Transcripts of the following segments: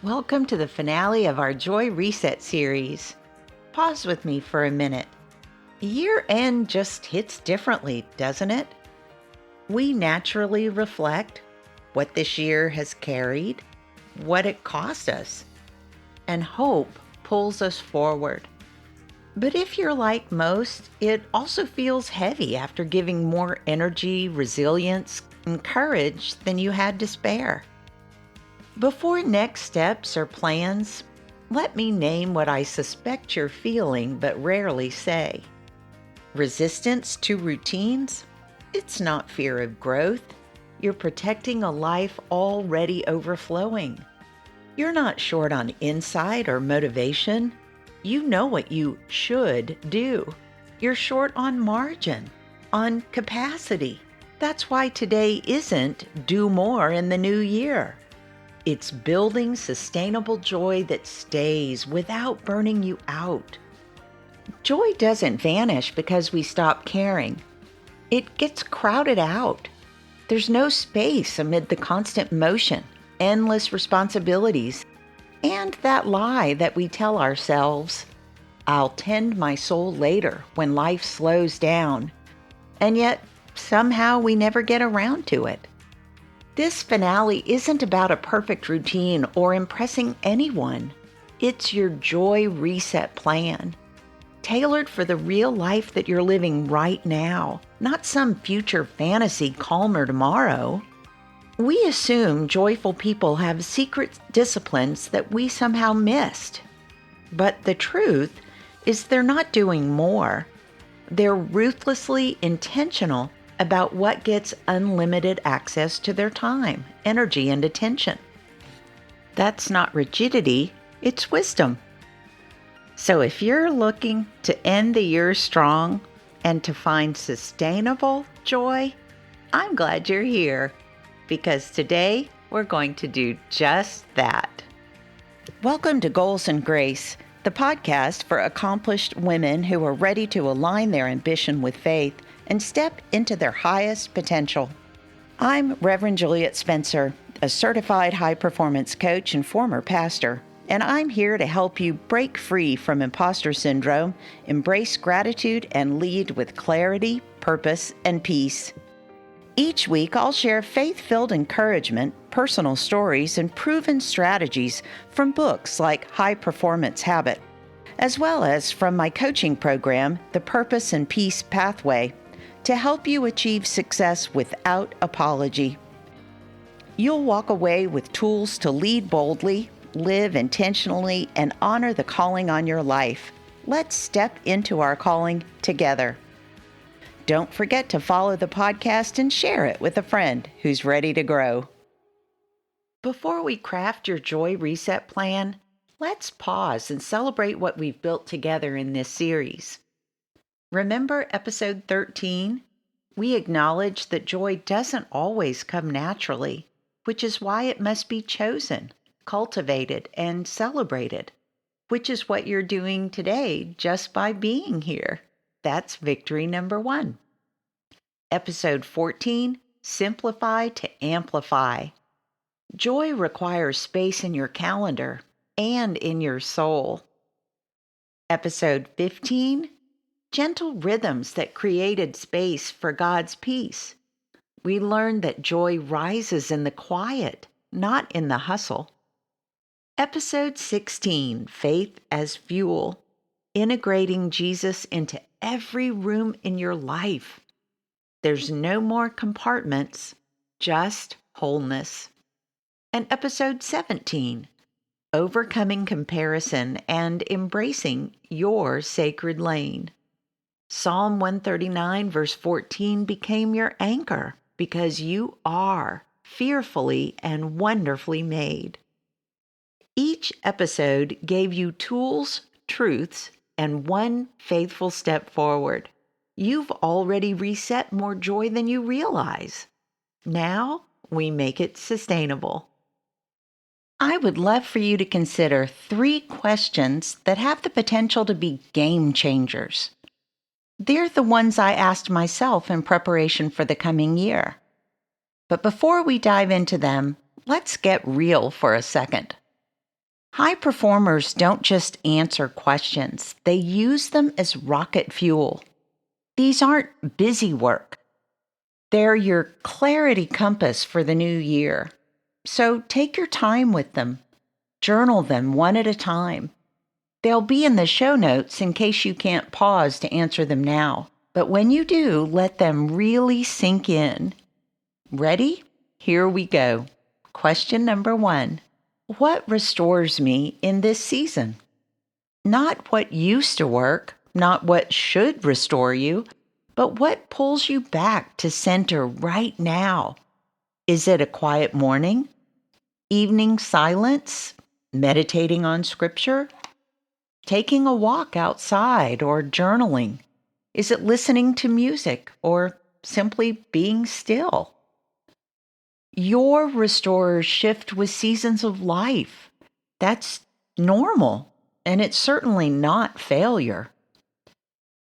Welcome to the finale of our Joy Reset series. Pause with me for a minute. Year end just hits differently, doesn't it? We naturally reflect what this year has carried, what it cost us, and hope pulls us forward. But if you're like most, it also feels heavy after giving more energy, resilience, and courage than you had to spare. Before next steps or plans, let me name what I suspect you're feeling but rarely say. Resistance to routines? It's not fear of growth. You're protecting a life already overflowing. You're not short on insight or motivation. You know what you should do. You're short on margin, on capacity. That's why today isn't do more in the new year. It's building sustainable joy that stays without burning you out. Joy doesn't vanish because we stop caring. It gets crowded out. There's no space amid the constant motion, endless responsibilities, and that lie that we tell ourselves, I'll tend my soul later when life slows down. And yet, somehow we never get around to it. This finale isn't about a perfect routine or impressing anyone. It's your joy reset plan, tailored for the real life that you're living right now, not some future fantasy calmer tomorrow. We assume joyful people have secret disciplines that we somehow missed. But the truth is they're not doing more. They're ruthlessly intentional about what gets unlimited access to their time, energy, and attention. That's not rigidity, it's wisdom. So if you're looking to end the year strong and to find sustainable joy, I'm glad you're here, because today we're going to do just that. Welcome to Goals and Grace, the podcast for accomplished women who are ready to align their ambition with faith and step into their highest potential. I'm Reverend Juliet Spencer, a certified high-performance coach and former pastor, and I'm here to help you break free from imposter syndrome, embrace gratitude, and lead with clarity, purpose, and peace. Each week, I'll share faith-filled encouragement, personal stories, and proven strategies from books like High Performance Habit, as well as from my coaching program, The Purpose and Peace Pathway, to help you achieve success without apology. You'll walk away with tools to lead boldly, live intentionally, and honor the calling on your life. Let's step into our calling together. Don't forget to follow the podcast and share it with a friend who's ready to grow. Before we craft your Joy Reset plan, let's pause and celebrate what we've built together in this series. Remember episode 13? We acknowledge that joy doesn't always come naturally, which is why it must be chosen, cultivated, and celebrated, which is what you're doing today just by being here. That's victory number 1. Episode 14, Simplify to Amplify. Joy requires space in your calendar and in your soul. Episode 15, Gentle Rhythms that Created Space for God's Peace. We learned that joy rises in the quiet, not in the hustle. Episode 16, Faith as Fuel. Integrating Jesus into every room in your life. There's no more compartments, just wholeness. And episode 17, Overcoming Comparison and Embracing Your Sacred Lane. Psalm 139 verse 14 became your anchor because you are fearfully and wonderfully made. Each episode gave you tools, truths, and one faithful step forward. You've already reset more joy than you realize. Now we make it sustainable. I would love for you to consider 3 questions that have the potential to be game changers. They're the ones I asked myself in preparation for the coming year. But before we dive into them, let's get real for a second. High performers don't just answer questions, they use them as rocket fuel. These aren't busy work, they're your clarity compass for the new year. So take your time with them, journal them one at a time. They'll be in the show notes in case you can't pause to answer them now. But when you do, let them really sink in. Ready? Here we go. Question number 1. What restores me in this season? Not what used to work, not what should restore you, but what pulls you back to center right now. Is it a quiet morning, evening silence, meditating on scripture, taking a walk outside, or journaling? Is it listening to music or simply being still? Your restorers shift with seasons of life. That's normal, and it's certainly not failure.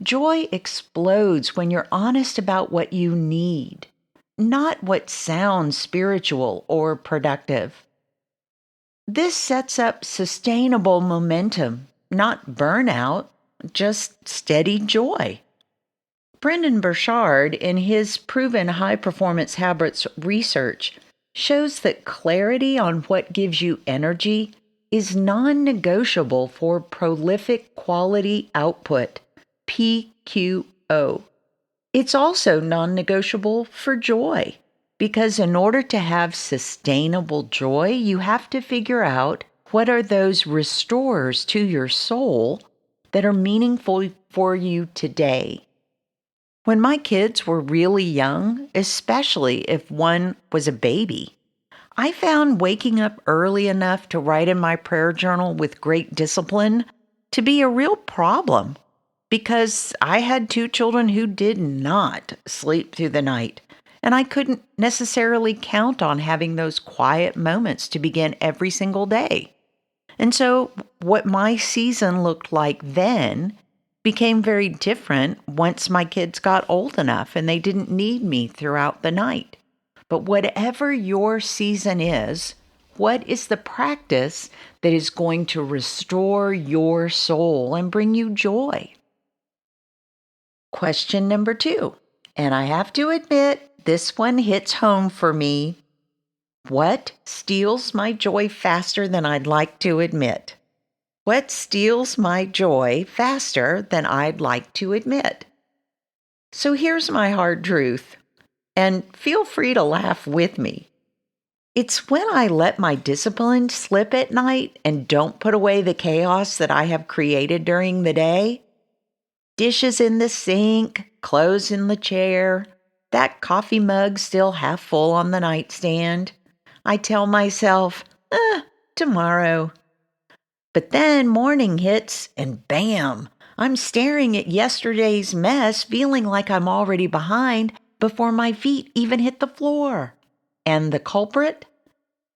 Joy explodes when you're honest about what you need, not what sounds spiritual or productive. This sets up sustainable momentum, not burnout, just steady joy. Brendan Burchard, in his proven high performance habits research, shows that clarity on what gives you energy is non negotiable for prolific quality output, PQO. It's also non negotiable for joy, because in order to have sustainable joy, you have to figure out what are those restorers to your soul that are meaningful for you today. When my kids were really young, especially if one was a baby, I found waking up early enough to write in my prayer journal with great discipline to be a real problem because I had 2 children who did not sleep through the night, and I couldn't necessarily count on having those quiet moments to begin every single day. And so, what my season looked like then became very different once my kids got old enough and they didn't need me throughout the night. But whatever your season is, what is the practice that is going to restore your soul and bring you joy? Question number 2, and I have to admit, this one hits home for me. What steals my joy faster than I'd like to admit? What steals my joy faster than I'd like to admit? So here's my hard truth, and feel free to laugh with me. It's when I let my discipline slip at night and don't put away the chaos that I have created during the day. Dishes in the sink, clothes in the chair, that coffee mug still half full on the nightstand. I tell myself, tomorrow. But then morning hits and bam, I'm staring at yesterday's mess, feeling like I'm already behind before my feet even hit the floor. And the culprit?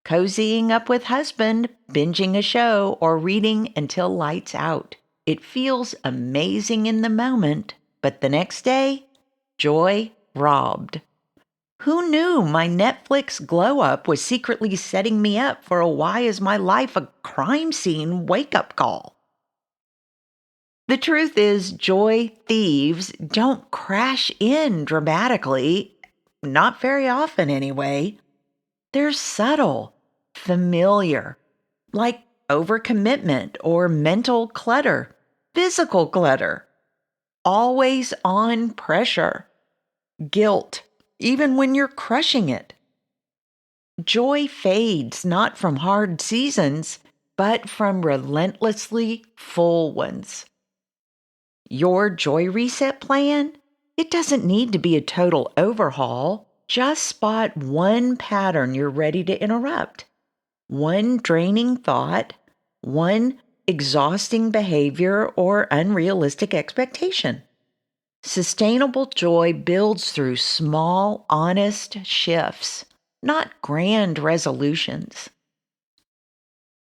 Cozying up with husband, binging a show, or reading until lights out. It feels amazing in the moment, but the next day, joy robbed. Who knew my Netflix glow up was secretly setting me up for a why is my life a crime scene wake up call? The truth is, joy thieves don't crash in dramatically, not very often anyway. They're subtle, familiar, like overcommitment or mental clutter, physical clutter, always on pressure, guilt, even when you're crushing it. Joy fades not from hard seasons, but from relentlessly full ones. Your joy reset plan? It doesn't need to be a total overhaul. Just spot one pattern you're ready to interrupt, one draining thought, one exhausting behavior or unrealistic expectation. Sustainable joy builds through small, honest shifts, not grand resolutions.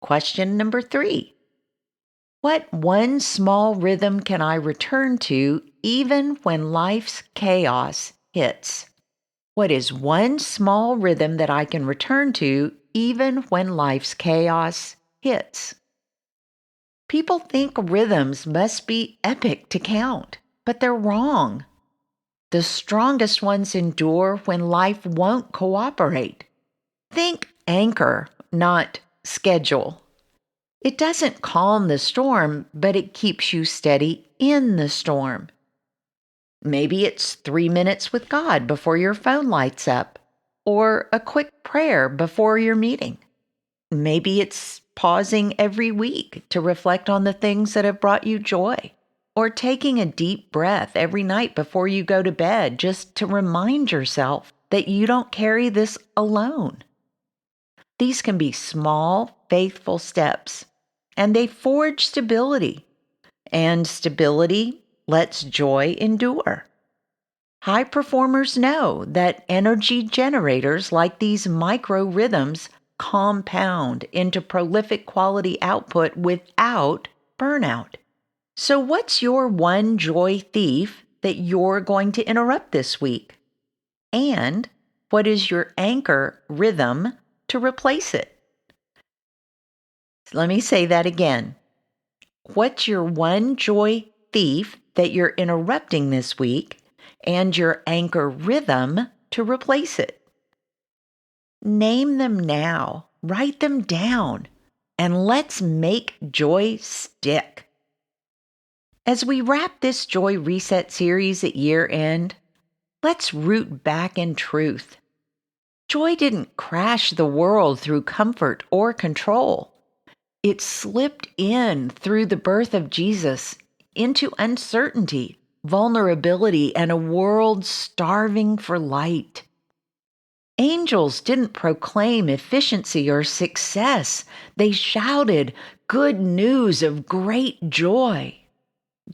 Question number 3. What one small rhythm can I return to even when life's chaos hits? What is one small rhythm that I can return to even when life's chaos hits? People think rhythms must be epic to count, but they're wrong. The strongest ones endure when life won't cooperate. Think anchor, not schedule. It doesn't calm the storm, but it keeps you steady in the storm. Maybe it's 3 minutes with God before your phone lights up, or a quick prayer before your meeting. Maybe it's pausing every week to reflect on the things that have brought you joy, or taking a deep breath every night before you go to bed just to remind yourself that you don't carry this alone. These can be small, faithful steps, and they forge stability, and stability lets joy endure. High performers know that energy generators like these micro rhythms compound into prolific quality output without burnout. So, what's your one joy thief that you're going to interrupt this week? And what is your anchor rhythm to replace it? Let me say that again. What's your one joy thief that you're interrupting this week, and your anchor rhythm to replace it? Name them now, write them down, and let's make joy stick. As we wrap this Joy Reset series at year end, let's root back in truth. Joy didn't crash the world through comfort or control. It slipped in through the birth of Jesus into uncertainty, vulnerability, and a world starving for light. Angels didn't proclaim efficiency or success. They shouted good news of great joy.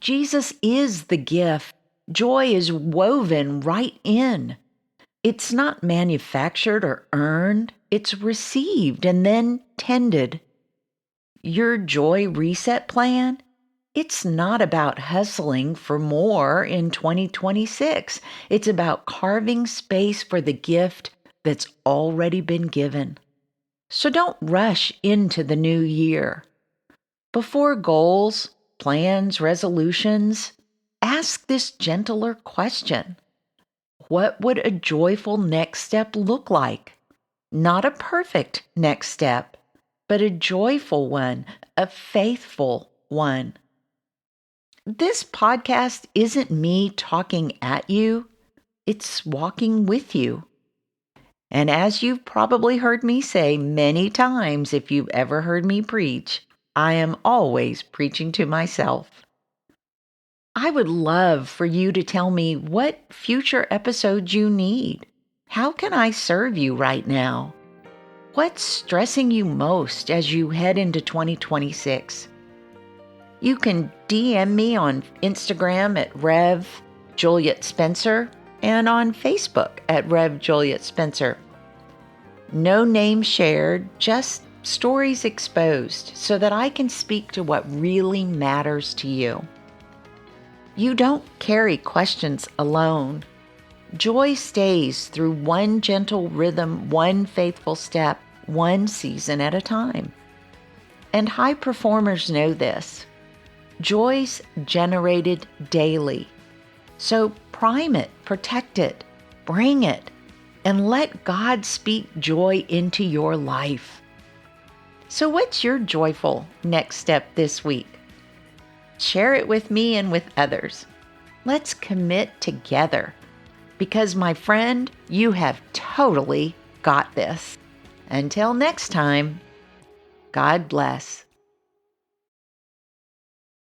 Jesus is the gift. Joy is woven right in. It's not manufactured or earned. It's received and then tended. Your joy reset plan? It's not about hustling for more in 2026. It's about carving space for the gift that's already been given. So don't rush into the new year. Before goals, plans, resolutions, ask this gentler question. What would a joyful next step look like? Not a perfect next step, but a joyful one, a faithful one. This podcast isn't me talking at you, it's walking with you. And as you've probably heard me say many times if you've ever heard me preach, I am always preaching to myself. I would love for you to tell me what future episodes you need. How can I serve you right now? What's stressing you most as you head into 2026? You can DM me on Instagram at Rev Juliet Spencer and on Facebook at Rev Juliet Spencer. No name shared, just stories exposed so that I can speak to what really matters to you. You don't carry questions alone. Joy stays through one gentle rhythm, one faithful step, one season at a time. And high performers know this. Joy's generated daily. So prime it, protect it, bring it, and let God speak joy into your life. So what's your joyful next step this week? Share it with me and with others. Let's commit together. Because, my friend, you have totally got this. Until next time, God bless.